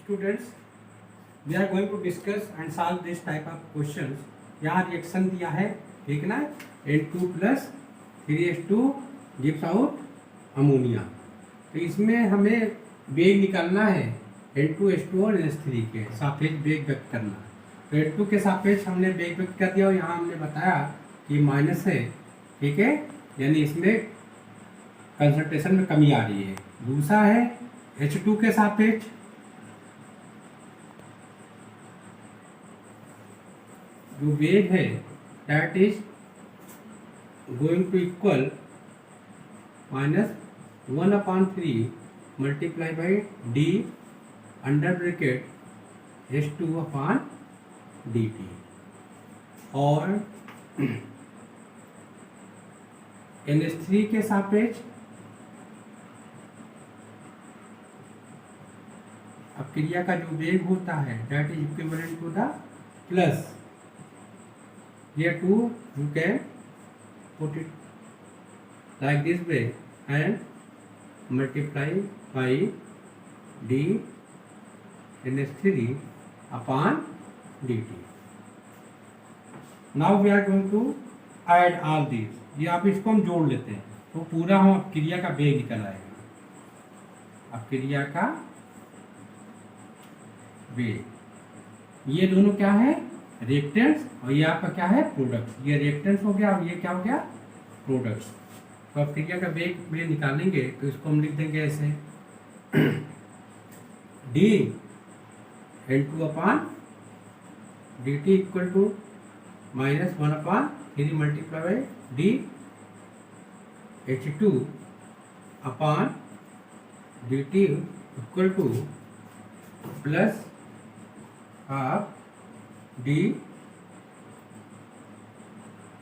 Students, we are going to discuss and solve this type of questions. यहाँ reaction दिया है, ठीक ना, N2 plus 3H2 gives out ammonia. तो इसमें हमें वेग निकालना है N2H2 और NH3 के सापेक्ष वेग व्यक्त करना। तो N2 के सापेक्ष हमने वेग व्यक्त कर दिया और यहाँ हमने बताया कि माइनस है, ठीक है, यानी इसमें कंसंट्रेशन में कमी आ रही है। दूसरा है H2 के सापेक्ष जो वेग है that is going to equal -1/3 multiply by D under bracket H2/dt। और NH3 के सापेक्ष अब क्रिया का जो वेग होता है that is equivalent to the plus here too you can put it like this way and multiply by d NH3 upon dt. Now we are going to add all these. ये आप इसको हम जोड़ लेते हैं तो पूरा हम अब क्रिया का वेग निकल आएगा। अब क्रिया का वेग, ये दोनों क्या है, रिएक्टेंट्स, और ये आपका क्या है, प्रोडक्ट्स। ये रिएक्टेंट्स हो गया और ये क्या हो गया, प्रोडक्ट्स। तो अब क्रिया का वेग में निकालेंगे तो इसको हम लिख देंगे ऐसे D N2/dt equal to -1/3 multiply by D H2/dt equal to plus half D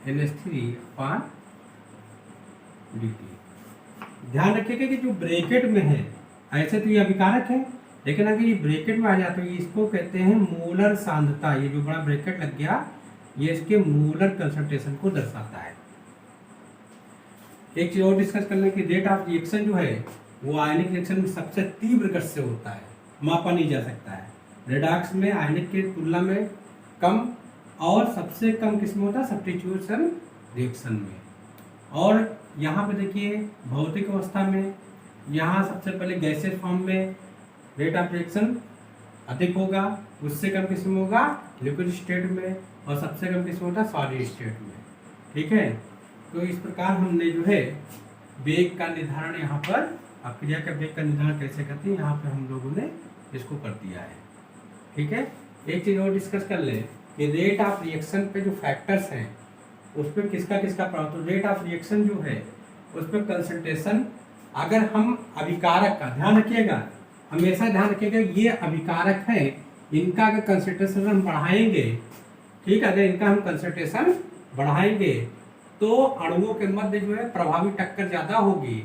NH3/dt। ध्यान रखिएगा कि जो ब्रैकेट में है ऐसे तो ये अभिकारक है, लेकिन अगर ये ब्रैकेट में आ जाए तो ये इसको कहते हैं मोलर सांद्रता। ये जो बड़ा ब्रैकेट लग गया ये इसके मोलर कंसंट्रेशन को दर्शाता है। एक चीज और डिस्कस कर लें कि रेट ऑफ रिएक्शन जो है वो आयनिक रिएक्शन में सबसे तीव्र गति से होता है, मापा नहीं जा सकता है। रेडॉक्स में आयनिक की तुलना में कम और सबसे कम किस में होता है, सब्स्टिट्यूशन रिएक्शन में। और यहाँ पे देखिए भौतिक अवस्था में यहाँ सबसे पहले गैसेस फॉर्म में रेट ऑफ रिएक्शन अधिक होगा, उससे कम किस में होगा लिक्विड स्टेट में, और सबसे कम किस में होता है सॉलिड स्टेट में, ठीक है। तो इस प्रकार हमने जो है वेग का निर्धारण यहाँ पर, अब क्रिया का वेग का निर्धारण कैसे करते हैं यहाँ पर हम लोगों ने इसको कर दिया है, ठीक है। एक चीज और डिस्कस कर ले कि रेट ऑफ रिएक्शन पे जो फैक्टर्स हैं उस पर किसका किसका प्रभाव। तो रेट ऑफ रिएक्शन जो है उस पर कंसंट्रेशन, अगर हम अभिकारक का ध्यान रखिएगा, हमेशा ध्यान रखिएगा ये अभिकारक है, इनका अगर कंसंट्रेशन हम बढ़ाएंगे, ठीक, अगर इनका हम कंसंट्रेशन बढ़ाएंगे तो अणुओं के मध्य जो है प्रभावी टक्कर ज्यादा होगी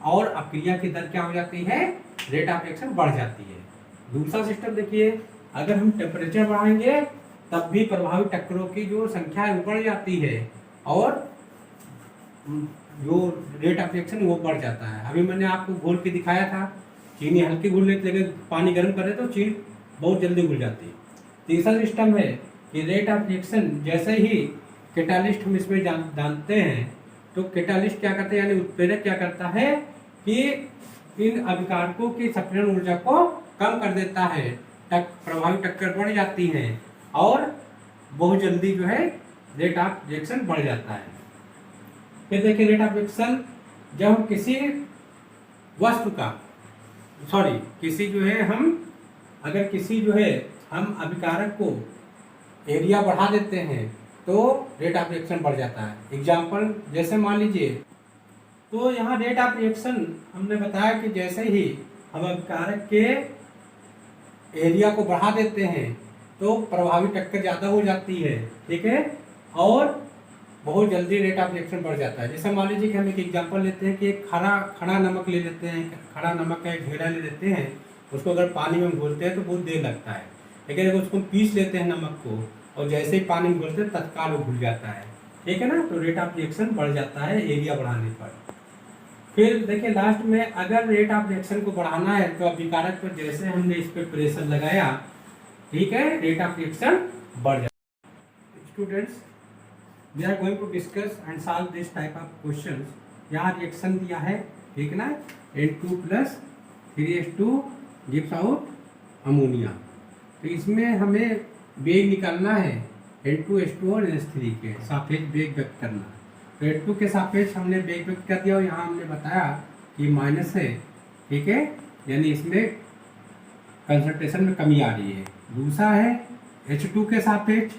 और अपक्रिया की दर क्या हो जाती है, रेट ऑफ रिएक्शन बढ़ जाती है। दूसरा सिस्टम देखिए, अगर हम टेम्परेचर बढ़ाएंगे तब भी प्रभावी टक्करों की जो संख्या है वो बढ़ जाती है और जो रेट ऑफ रिएक्शन वो बढ़ जाता है। अभी मैंने आपको घोल के दिखाया था, चीनी हल्की घुल लेते लेकिन पानी गर्म करे तो चीनी बहुत जल्दी घुल जाती है। तीसरा सिस्टम है कि रेट ऑफ रिएक्शन जैसे ही कैटालिस्ट हम इसमें जानते हैं तो कैटालिस्ट क्या करते हैं, यानी उत्प्रेरक क्या करता है कि इन अभिकारकों की संपीड़न ऊर्जा को कम कर देता है, प्रभावी टक्कर बढ़ जाती है और बहुत जल्दी जो है रेट ऑफ रिएक्शन बढ़ जाता है। फिर देखिए रेट ऑफ रिएक्शन जब हम किसी वस्तु का किसी जो है हम अभिकारक को एरिया बढ़ा देते हैं तो रेट ऑफ रिएक्शन बढ़ जाता है। एग्जाम्पल जैसे मान लीजिए, तो यहाँ रेट ऑफ रिएक्शन हमने बताया कि जैसे ही हम अभिकारक के एरिया को बढ़ा देते हैं तो प्रभावी टक्कर ज़्यादा हो जाती है, ठीक है, और बहुत जल्दी रेट ऑफ रिएक्शन बढ़ जाता है। जैसे मान लीजिए कि हम एक एग्जांपल लेते हैं कि एक खड़ा नमक ले लेते हैं, खड़ा नमक का एक ढेला ले लेते हैं, उसको अगर पानी में घोलते हैं तो बहुत देर लगता है, लेकिन अगर उसको पीस लेते हैं नमक को और जैसे ही पानी में घोलते हैं तत्काल वो घुल जाता है, ठीक है ना। तो रेट ऑफ रिएक्शन बढ़ जाता है एरिया बढ़ाने पर। फिर देखिए लास्ट में अगर रेट ऑफ रिएक्शन को बढ़ाना है तो अभिकारक पर जैसे हमने इस पे प्रेशर लगाया, ठीक है, रेट ऑफ रिएक्शन बढ़ जाए। Students, we are going to discuss and solve this type of questions. यहाँ रिएक्शन दिया है, ठीक ना, N2 plus 3H2 gives out ammonia. तो इसमें हमें वेग निकालना है N2H2 और NH3 के सापेक्ष वेग व्यक्त करना। तो N2 के सापेक्ष हमने वेग व्यक्त कर दिया और यहाँ हमने बताया कि माइनस है, ठीक है, यानी इसमें कंसंट्रेशन में कमी आ रही है। दूसरा है H2 के सापेक्ष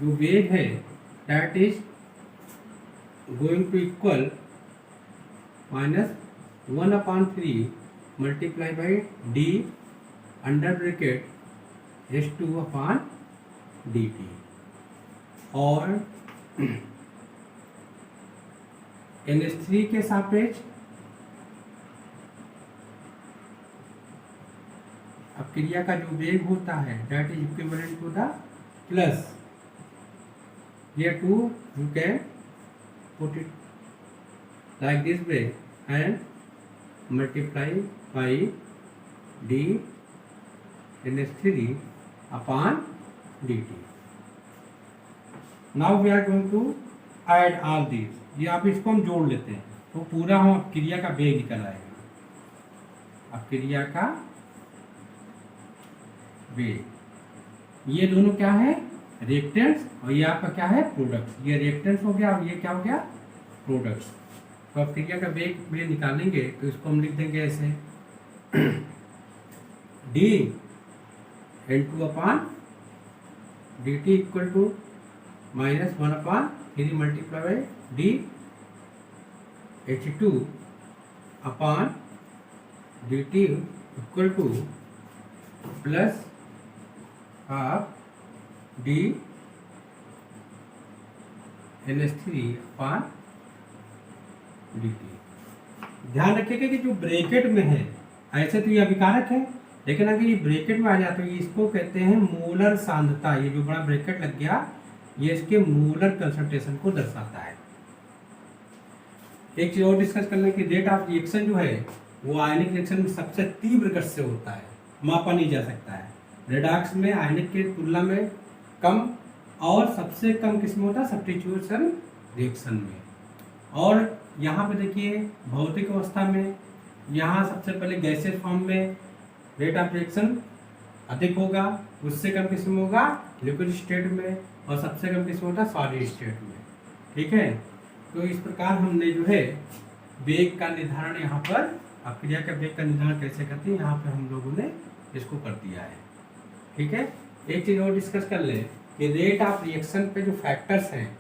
जो वेग है that is going to equal -1/3 multiply by D under bracket H2/dt। और NH3 के सापेक्ष अपक्रिया का जो वेग होता है that is equivalent to the plus, here too you can put it like this way and multiply by d NH3 upon dt. Now we are going to add all these. ये आप इसको हम जोड़ लेते हैं तो पूरा हम अपक्रिया का वेग निकल आएगा। अपक्रिया का वेग, ये दोनों क्या है, रिएक्टेंट्स, और ये आपका क्या है, प्रोडक्ट्स। ये रिएक्टेंट्स हो गया और ये क्या हो गया, प्रोडक्ट्स। तो अपक्रिया का वेग में निकालेंगे तो इसको हम लिख देंगे ऐसे D N2/dt equal to -1/3 multiply by D H2/dt equal to plus half D NH3/dt। ध्यान रखिएगा कि जो ब्रैकेट में है, ऐसे तो ये अभिकारक है, लेकिन अगर ये ब्रैकेट में आ जाए तो इसको कहते हैं मोलर सांद्रता। ये जो बड़ा ब्रैकेट लग गया ये इसके मोलर कंसंट्रेशन को दर्शाता है। एक चीज और डिस्कस करने की, रेट ऑफ रिएक्शन जो है वो आयनिक रिएक्शन में सबसे तीव्र गति से होता है, मापा नहीं जा सकता है। रेडॉक्स में आयनिक की तुलना में कम और सबसे कम किस्म होता है सब्स्टिट्यूशन रिएक्शन में। और यहाँ पे देखिए भौतिक अवस्था में यहाँ सबसे पहले गैसेस फॉर्म में रेट ऑफ रिएक्शन अधिक होगा, उससे कम किस्म होगा लिक्विड स्टेट में, और सबसे कम किस्म होता है सॉलिड स्टेट में, ठीक है। तो इस प्रकार हमने जो है वेग का निर्धारण यहाँ पर, अपक्रिया के वेग का निर्धारण कैसे करते हैं यहाँ पे हम लोगों ने इसको कर दिया है, ठीक है। एक चीज़ और डिस्कस कर ले कि रेट ऑफ रिएक्शन पे जो फैक्टर्स हैं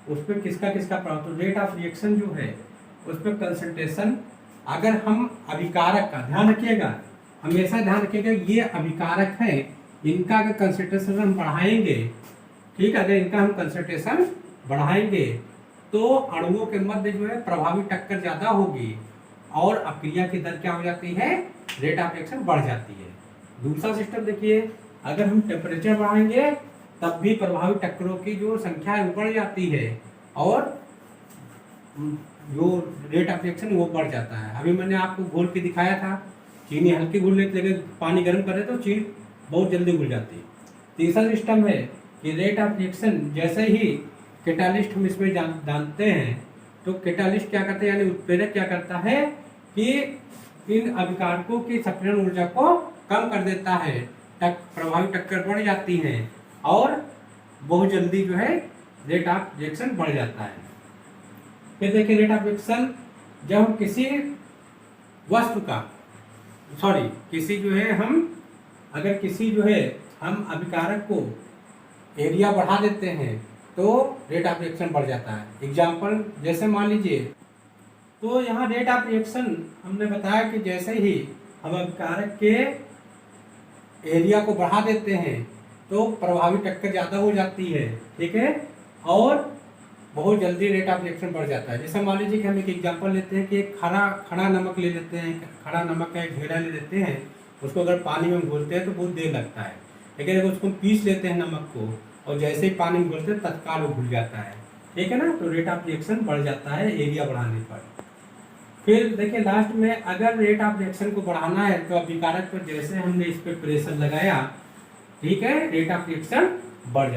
उस पर किसका किसका प्रभाव। तो रेट ऑफ रिएक्शन जो है उस पर कंसंट्रेशन, अगर हम अभिकारक का ध्यान रखिएगा, हमेशा ध्यान रखिएगा ये अभिकारक है, इनका अगर कंसंट्रेशन हम बढ़ाएंगे, ठीक है, अगर इनका हम कंसंट्रेशन बढ़ाएंगे तो अणुओं के मध्य जो है प्रभावी टक्कर ज़्यादा होगी और अपक्रिया की दर क्या हो जाती है, रेट ऑफ रिएक्शन बढ़ जाती है। दूसरा सिस्टम देखिए, अगर हम टेम्परेचर बढ़ाएंगे तब भी प्रभावी टक्करों की जो संख्या है वो बढ़ जाती है और जो रेट ऑफ रिएक्शन वो बढ़ जाता है। अभी मैंने आपको घोल के दिखाया था, चीनी हल्की घुल लेते लेकिन पानी गर्म करे तो चीनी बहुत जल्दी घुल जाती है। तीसरा सिस्टम है कि रेट ऑफ रिएक्शन जैसे ही कैटालिस्ट हम इसमें जानते हैं तो कैटालिस्ट क्या करते हैं, यानी उत्प्रेरक क्या करता है कि इन अभिकारकों की सक्रियण ऊर्जा को कम कर देता है, प्रभावी टक्कर बढ़ जाती है और बहुत जल्दी जो है रेट ऑफ रिएक्शन बढ़ जाता है। फिर देखिए रेट ऑफ रिएक्शन जब हम किसी वस्तु का किसी जो है हम अगर किसी जो है हम अभिकारक को एरिया बढ़ा देते हैं तो रेट ऑफ रिएक्शन बढ़ जाता है। एग्जाम्पल जैसे मान लीजिए, तो यहाँ रेट ऑफ रिएक्शन हमने बताया कि जैसे ही हम अभिकारक के एरिया को बढ़ा देते हैं तो प्रभावी टक्कर ज़्यादा हो जाती है, ठीक है, और बहुत जल्दी रेट ऑफ रिएक्शन बढ़ जाता है। जैसे मान लीजिए कि हम एक एग्जांपल लेते हैं कि एक खड़ा नमक ले लेते हैं, खड़ा नमक का एक घेरा ले लेते हैं, उसको अगर पानी में घोलते हैं तो बहुत देर लगता है, लेकिन अगर उसको पीस लेते हैं नमक को और जैसे ही पानी में घोलते हैं तत्काल वो घुल जाता है। ठीक है ना। तो रेट ऑफ रिएक्शन बढ़ जाता है एरिया बढ़ाने पर। फिर देखिए लास्ट में, अगर रेट ऑफ रिएक्शन को बढ़ाना है तो अभिकारक पर जैसे हमने इस पे प्रेशर लगाया, ठीक है, रेट ऑफ रिएक्शन बढ़ जाता है।